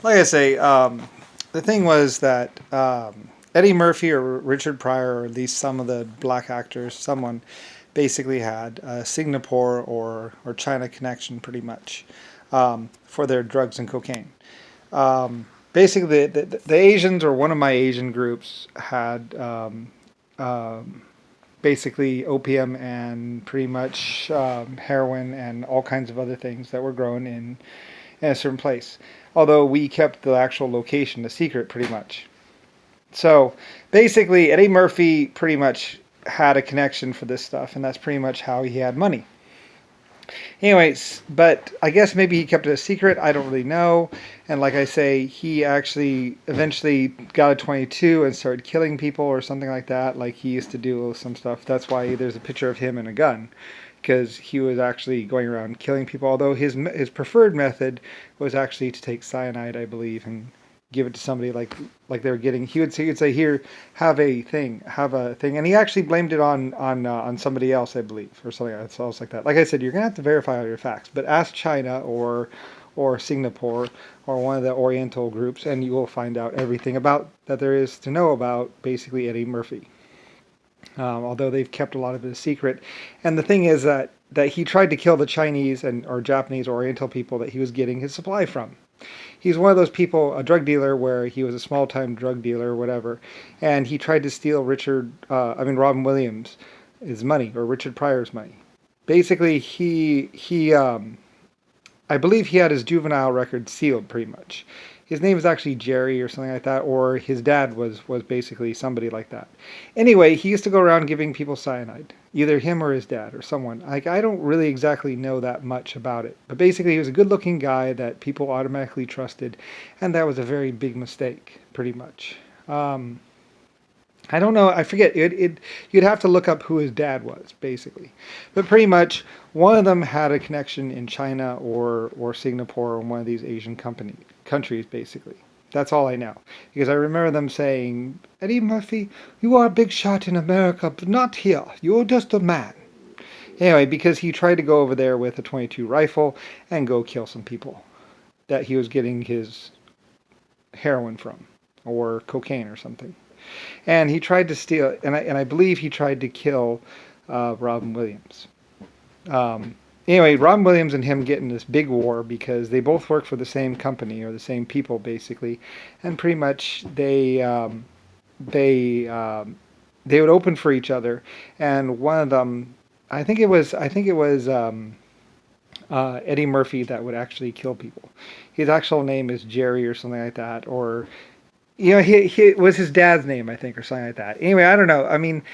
like I say, the thing was that Eddie Murphy or Richard Pryor, or at least some of the black actors, someone basically had a Singapore or China connection pretty much for their drugs and cocaine. Basically, the Asians or one of my Asian groups had basically opium and pretty much heroin and all kinds of other things that were grown in a certain place. Although we kept the actual location a secret pretty much. So basically, Eddie Murphy pretty much had a connection for this stuff, and that's pretty much how he had money. Anyways, but I guess maybe he kept it a secret. I don't really know. And like I say, he actually eventually got a 22 and started killing people or something like that, like he used to do some stuff. That's why there's a picture of him and a gun, because he was actually going around killing people. Although his preferred method was actually to take cyanide, I believe, and give it to somebody like they were getting. He would say, here, have a thing, and he actually blamed it on somebody else, I believe, or something else like that. Like I said, you're gonna have to verify all your facts, but ask China or Singapore or one of the Oriental groups, and you will find out everything about that there is to know about basically Eddie Murphy. Although they've kept a lot of it a secret, and the thing is that he tried to kill the Chinese and or Japanese Oriental people that he was getting his supply from. He's one of those people, a drug dealer, where he was a small-time drug dealer or whatever, and he tried to steal Robin Williams' his money, or Richard Pryor's money. Basically, I believe he had his juvenile record sealed pretty much. His name is actually Jerry or something like that, or his dad was basically somebody like that. Anyway, he used to go around giving people cyanide, either him or his dad or someone. I don't really exactly know that much about it, but basically he was a good-looking guy that people automatically trusted, and that was a very big mistake, pretty much. I don't know. I forget. You'd have to look up who his dad was, basically. But pretty much, one of them had a connection in China or Singapore or one of these Asian countries, basically. That's all I know. Because I remember them saying, Eddie Murphy, you are a big shot in America, but not here. You're just a man. Anyway, because he tried to go over there with a 22 rifle and go kill some people that he was getting his heroin from, or cocaine or something. And he tried to steal, and I believe he tried to kill Robin Williams. Anyway, Robin Williams and him get in this big war because they both work for the same company or the same people, basically, and pretty much they would open for each other. And one of them, I think it was Eddie Murphy that would actually kill people. His actual name is Jerry or something like that, or he was his dad's name, I think, or something like that. Anyway, I don't know. I mean,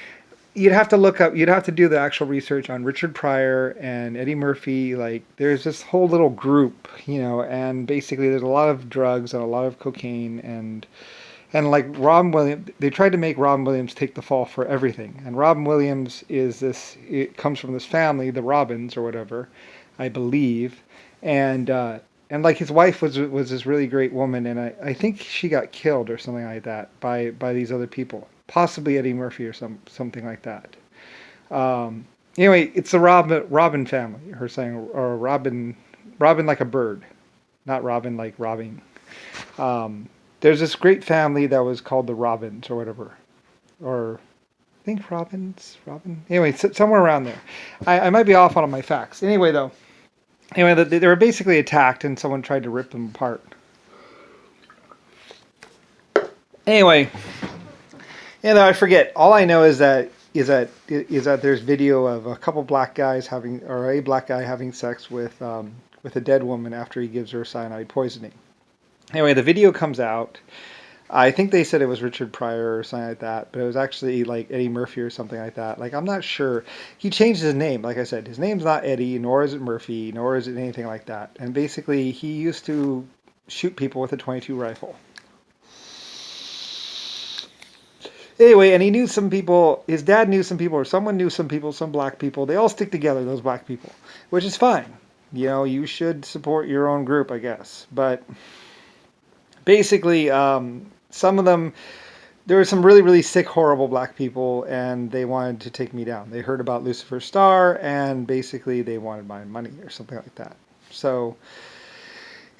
you'd have to do the actual research on Richard Pryor and Eddie Murphy. Like, there's this whole little group, and basically there's a lot of drugs and a lot of cocaine and like Robin Williams, they tried to make Robin Williams take the fall for everything. And Robin Williams it comes from this family, the Robins or whatever, I believe, and like his wife was this really great woman, and I think she got killed or something like that by these other people, possibly Eddie Murphy or something like that. Anyway, it's the Robin family, her saying, or Robin like a bird, not Robin like robbing. There's this great family that was called the Robins or whatever, or I think Robin. Anyway, somewhere around there. I might be off on my facts. Anyway, they were basically attacked, and someone tried to rip them apart. Anyway, I forget. All I know is that there's video of a couple black guys a black guy having sex with a dead woman after he gives her cyanide poisoning. Anyway, the video comes out. I think they said it was Richard Pryor or something like that, but it was actually like Eddie Murphy or something like that. Like, I'm not sure. He changed his name. Like I said, his name's not Eddie, nor is it Murphy, nor is it anything like that. And basically, he used to shoot people with a 22 rifle. Anyway, and he knew some people. His dad knew some people, or someone knew some people, some black people. They all stick together, those black people, which is fine. You should support your own group, I guess. But basically, some of them, there were some really, really sick, horrible black people, and they wanted to take me down. They heard about Lusifer Star, and basically they wanted my money or something like that. So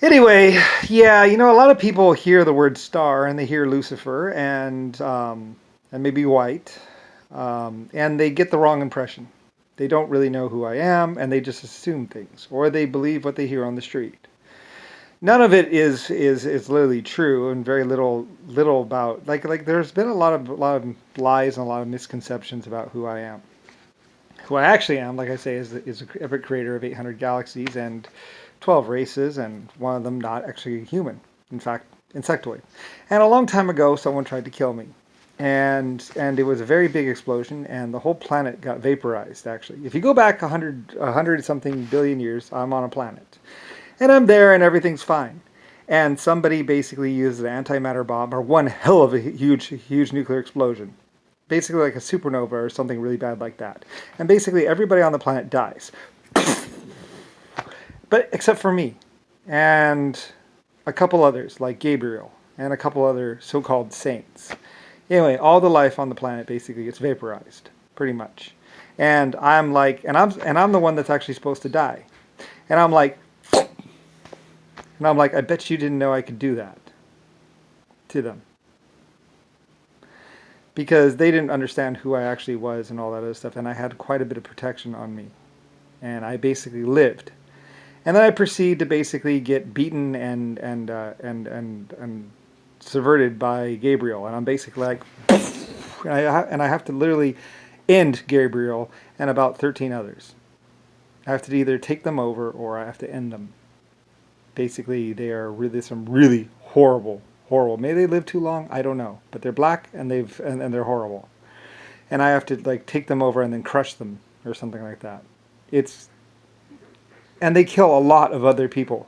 Anyway, yeah, a lot of people hear the word star and they hear Lucifer and maybe white, and they get the wrong impression. They don't really know who I am, and they just assume things, or they believe what they hear on the street. None of it is literally true, and very little about like. There's been a lot of lies and a lot of misconceptions about who I am. Who I actually am, like I say, is a epic creator of 800 galaxies and 12 races, and one of them not actually a human. In fact, insectoid. And a long time ago, someone tried to kill me, and it was a very big explosion, and the whole planet got vaporized. Actually, if you go back 100 something billion years, I'm on a planet, and I'm there, and everything's fine. And somebody basically used an antimatter bomb, or one hell of a huge nuclear explosion, basically like a supernova or something really bad like that. And basically everybody on the planet dies. But except for me and a couple others like Gabriel and a couple other so-called saints. Anyway, all the life on the planet basically gets vaporized, pretty much. And I'm like, and I'm the one that's actually supposed to die. And I'm like, I bet you didn't know I could do that to them. Because they didn't understand who I actually was and all that other stuff, and I had quite a bit of protection on me, and I basically lived, and then I proceed to basically get beaten and subverted by Gabriel, and I'm basically like, and I have to literally end Gabriel and about 13 others. I have to either take them over or I have to end them. Basically, they are really some really horrible. May they live too long? I don't know. But they're black and they're horrible. And I have to like take them over and then crush them or something like that. And they kill a lot of other people.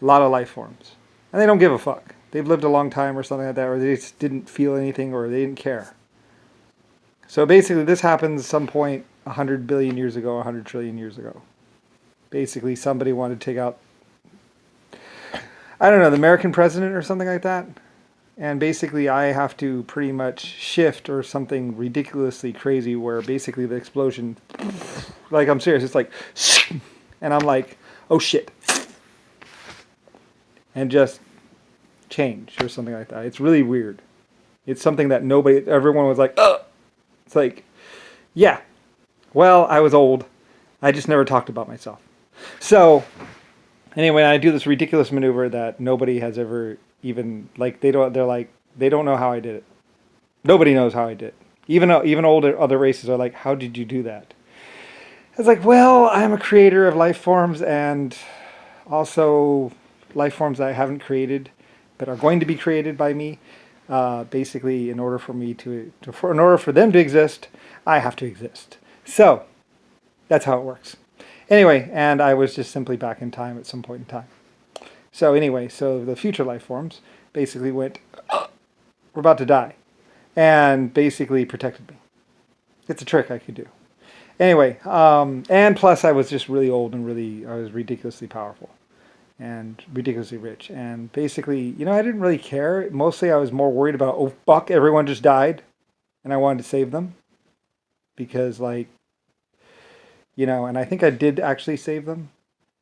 A lot of life forms. And they don't give a fuck. They've lived a long time or something like that, or they just didn't feel anything, or they didn't care. So basically this happens some point 100 billion years ago, 100 trillion years ago. Basically somebody wanted to take out, I don't know, the American president or something like that. And basically I have to pretty much shift or something ridiculously crazy where basically the explosion, like I'm serious, it's like, and I'm like, oh shit. And just change or something like that. It's really weird. It's something that everyone was like, ugh. It's like, yeah, well, I was old. I just never talked about myself. So anyway, I do this ridiculous maneuver that nobody has ever even, like, they don't know how I did it. Nobody knows how I did it. Even older other races are like, how did you do that? It's like, well, I'm a creator of life forms and also life forms that I haven't created but are going to be created by me. Basically, in order for me in order for them to exist, I have to exist. So that's how it works. Anyway, and I was just simply back in time at some point in time. So anyway, so the future life forms basically went, we're about to die, and basically protected me. It's a trick I could do. Anyway, and plus I was just really old and I was ridiculously powerful and ridiculously rich. And basically, I didn't really care. Mostly I was more worried about, oh fuck, everyone just died, and I wanted to save them. Because and I think I did actually save them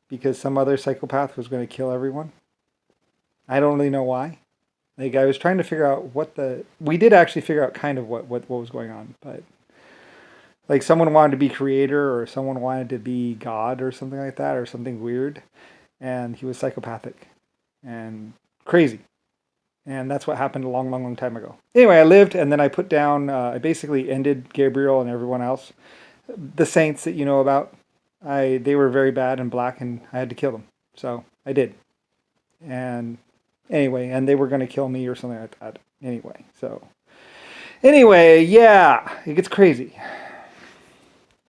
because some other psychopath was going to kill everyone. I don't really know why. Like, I was trying to figure out we did actually figure out kind of what was going on, but like someone wanted to be creator or someone wanted to be God or something like that or something weird, and he was psychopathic and crazy. And that's what happened a long time ago. Anyway, I lived, and then I put down, I basically ended Gabriel and everyone else. The saints that you know about, they were very bad and black, and I had to kill them. So I did. And anyway, and they were going to kill me or something like that. Anyway, yeah, it gets crazy.